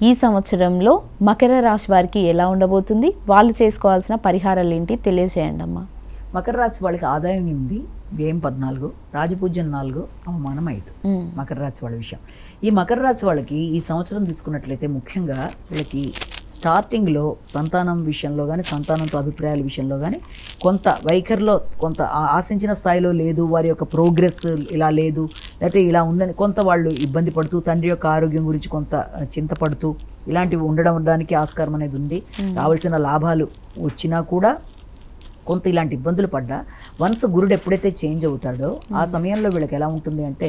ఈ సంవత్సరంలో మకర రాశి వారికి ఎలా ఉండబోతుంది, వాళ్ళు చేసుకోవాల్సిన పరిహారాలు ఏంటి తెలియజేయండి అమ్మా. మకర రాశి వాళ్ళకి ఆదాయం 8, వ్యయం 14, రాజపూజ్యం 4, అవమానం 5. మకర రాశి వాళ్ళ విషయం. ఈ మకర రాశి వాళ్ళకి ఈ సంవత్సరం తీసుకున్నట్లయితే ముఖ్యంగా వీళ్ళకి స్టార్టింగ్లో సంతానం విషయంలో కానీ, సంతానంతో అభిప్రాయాల విషయంలో కానీ కొంత వైఖరిలో కొంత ఆశించిన స్థాయిలో లేదు, వారి యొక్క ప్రోగ్రెస్ ఇలా లేదు, లేకపోతే ఇలా ఉందని కొంత వాళ్ళు ఇబ్బంది పడుతూ, తండ్రి యొక్క ఆరోగ్యం గురించి కొంత చింతపడుతూ ఇలాంటివి ఉండడానికి ఆస్కారం అనేది ఉంది. రావాల్సిన లాభాలు వచ్చినా కూడా కొంత ఇలాంటి ఇబ్బందులు పడ్డా వన్స్ గురుడు ఎప్పుడైతే చేంజ్ అవుతాడో ఆ సమయంలో వీళ్ళకి ఎలా ఉంటుంది అంటే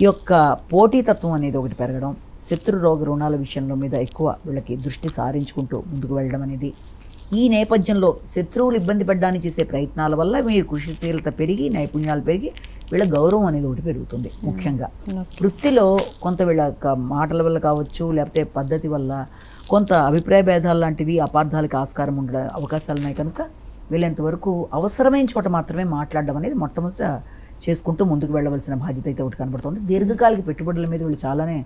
ఈ యొక్క పోటీతత్వం అనేది ఒకటి పెరగడం, శత్రు రోగ రుణాల విషయంలో మీద ఎక్కువ వీళ్ళకి దృష్టి సారించుకుంటూ ముందుకు వెళ్ళడం అనేది. ఈ నేపథ్యంలో శత్రువులు ఇబ్బంది పడ్డానికి చేసే ప్రయత్నాల వల్ల మీరు కృషిశీలత పెరిగి, నైపుణ్యాలు పెరిగి వీళ్ళ గౌరవం అనేది ఒకటి పెరుగుతుంది. ముఖ్యంగా వృత్తిలో కొంత వీళ్ళ మాటల వల్ల కావచ్చు, లేకపోతే పద్ధతి వల్ల కొంత అభిప్రాయ భేదాలు లాంటివి, అపార్థాలకు ఆస్కారం ఉండే అవకాశాలు ఉన్నాయి. కనుక వీళ్ళంతవరకు అవసరమైన చోట మాత్రమే మాట్లాడడం అనేది మొట్టమొదట చేసుకుంటూ ముందుకు వెళ్ళవలసిన బాధ్యత అయితే ఒకటి కనబడుతుంది. దీర్ఘకాలిక పెట్టుబడుల మీద వీళ్ళు చాలానే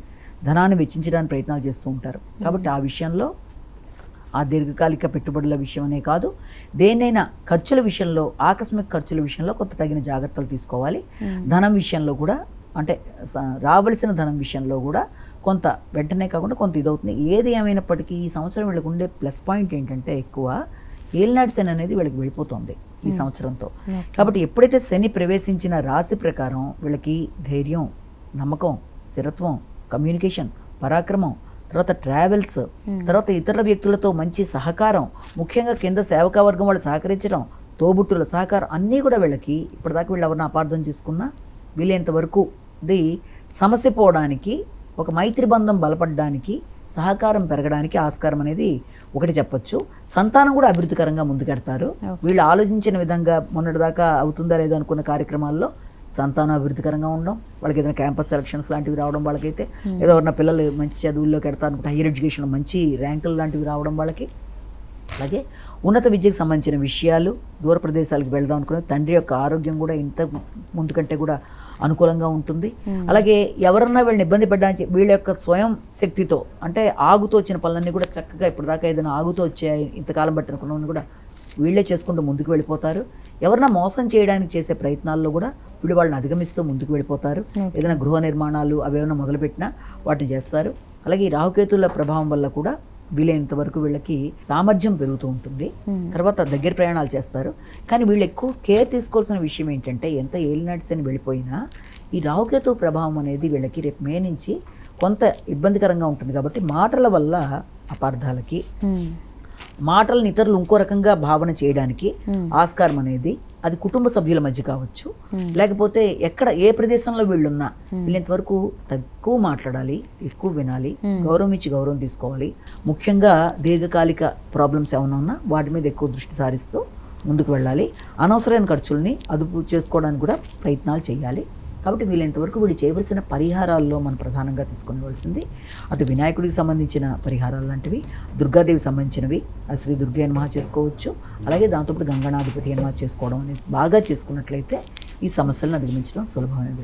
ధనాన్ని వెచ్చించడానికి ప్రయత్నాలు చేస్తూ ఉంటారు. కాబట్టి ఆ విషయంలో ఆ దీర్ఘకాలిక పెట్టుబడుల విషయం అనే కాదు, దేన్నైనా ఖర్చుల విషయంలో, ఆకస్మిక ఖర్చుల విషయంలో కొంత తగిన జాగ్రత్తలు తీసుకోవాలి. ధనం విషయంలో కూడా, అంటే రావలసిన ధనం విషయంలో కూడా కొంత వెంటనే కాకుండా కొంత ఇదవుతుంది. ఏది ఏమైనప్పటికీ ఈ సంవత్సరం వీళ్ళకు ఉండే ప్లస్ పాయింట్ ఏంటంటే ఎక్కువ ఏలినాటి శని అనేది వీళ్ళకి వెళ్ళిపోతుంది ఈ సంవత్సరంతో. కాబట్టి ఎప్పుడైతే శని ప్రవేశించిన రాశి ప్రకారం వీళ్ళకి ధైర్యం, నమ్మకం, స్థిరత్వం, కమ్యూనికేషన్, పరాక్రమం, తర్వాత ట్రావెల్స్, తర్వాత ఇతర వ్యక్తులతో మంచి సహకారం, ముఖ్యంగా కింద సేవకా వర్గం వాళ్ళు సహకరించడం, తోబుట్టుల సహకారం అన్నీ కూడా వీళ్ళకి ఇప్పటిదాకా వీళ్ళు ఎవరిని అపార్థం చేసుకున్నా వీళ్ళంత వరకు ఇది సమస్య పోవడానికి, ఒక మైత్రి బంధం బలపడడానికి, సహకారం పెరగడానికి ఆస్కారం అనేది ఒకటి చెప్పొచ్చు. సంతానం కూడా అభివృద్ధికరంగా ముందుకెడతారు. వీళ్ళు ఆలోచించిన విధంగా మొన్నటిదాకా అవుతుందా లేదా అనుకున్న కార్యక్రమాల్లో సంతానం అభివృద్ధికరంగా ఉండడం, వాళ్ళకి ఏదైనా క్యాంపస్ సెలక్షన్స్ లాంటివి రావడం, వాళ్ళకైతే ఏదో ఉన్న పిల్లలు మంచి చదువుల్లోకి వెడతారు అనుకుంటే హైయర్ ఎడ్యుకేషన్ మంచి ర్యాంకులు లాంటివి రావడం వాళ్ళకి. అలాగే ఉన్నత విద్యకు సంబంధించిన విషయాలు, దూర ప్రదేశాలకు వెళ్దాం అనుకునే తండ్రి యొక్క ఆరోగ్యం కూడా ఇంత ముందు కంటే కూడా అనుకూలంగా ఉంటుంది. అలాగే ఎవరన్నా వీళ్ళని ఇబ్బంది పడడానికి వీళ్ళ యొక్క స్వయం శక్తితో, అంటే ఆగుతూ వచ్చిన పనులన్నీ కూడా చక్కగా ఇప్పటిదాకా ఏదైనా ఆగుతూ వచ్చాయి ఇంతకాలం బట్టి అనుకున్నవన్నీ కూడా వీళ్ళే చేసుకుంటూ ముందుకు వెళ్ళిపోతారు. ఎవరన్నా మోసం చేయడానికి చేసే ప్రయత్నాల్లో కూడా వీళ్ళు వాళ్ళని అధిగమిస్తూ ముందుకు వెళ్ళిపోతారు. ఏదైనా గృహ నిర్మాణాలు అవి ఏమైనా మొదలుపెట్టినా వాటిని చేస్తారు. అలాగే ఈ రాహుకేతుల ప్రభావం వల్ల కూడా వీలైనంత వరకు వీళ్ళకి సామర్థ్యం పెరుగుతూ ఉంటుంది. తర్వాత దగ్గర ప్రయాణాలు చేస్తారు. కానీ వీళ్ళు ఎక్కువ కేర్ తీసుకోవాల్సిన విషయం ఏంటంటే ఎంత ఏలినాటి శని వెళ్ళిపోయినా ఈ రాహుకేతు ప్రభావం అనేది వీళ్ళకి రేపు మే నుంచి కొంత ఇబ్బందికరంగా ఉంటుంది. కాబట్టి మాటల వల్ల అపార్థాలకి, మాటలను ఇతరులు ఇంకో రకంగా భావన చేయడానికి ఆస్కారం అనేది, అది కుటుంబ సభ్యుల మధ్య కావచ్చు, లేకపోతే ఎక్కడ ఏ ప్రదేశంలో వీళ్ళున్నా వీళ్ళంతవరకు తక్కువ మాట్లాడాలి, ఎక్కువ వినాలి, గౌరవం ఇచ్చి గౌరవం తీసుకోవాలి. ముఖ్యంగా దీర్ఘకాలిక ప్రాబ్లమ్స్ ఏమైనా ఉన్నా వాటి మీద ఎక్కువ దృష్టి సారిస్తూ ముందుకు వెళ్ళాలి. అనవసరమైన ఖర్చుల్ని అదుపు చేసుకోవడానికి కూడా ప్రయత్నాలు చేయాలి. కాబట్టి వీళ్ళంతవరకు వీళ్ళు చేయవలసిన పరిహారాల్లో మనం ప్రధానంగా తీసుకునివలసింది అటు వినాయకుడికి సంబంధించిన పరిహారాలు లాంటివి, దుర్గాదేవికి సంబంధించినవి శ్రీ దుర్గా నమః చేసుకోవచ్చు. అలాగే దాంతోపాటు గంగానాధిపతి నమః చేసుకోవడం అనేది బాగా చేసుకున్నట్లయితే ఈ సమస్యలను అధిగమించడం సులభమైన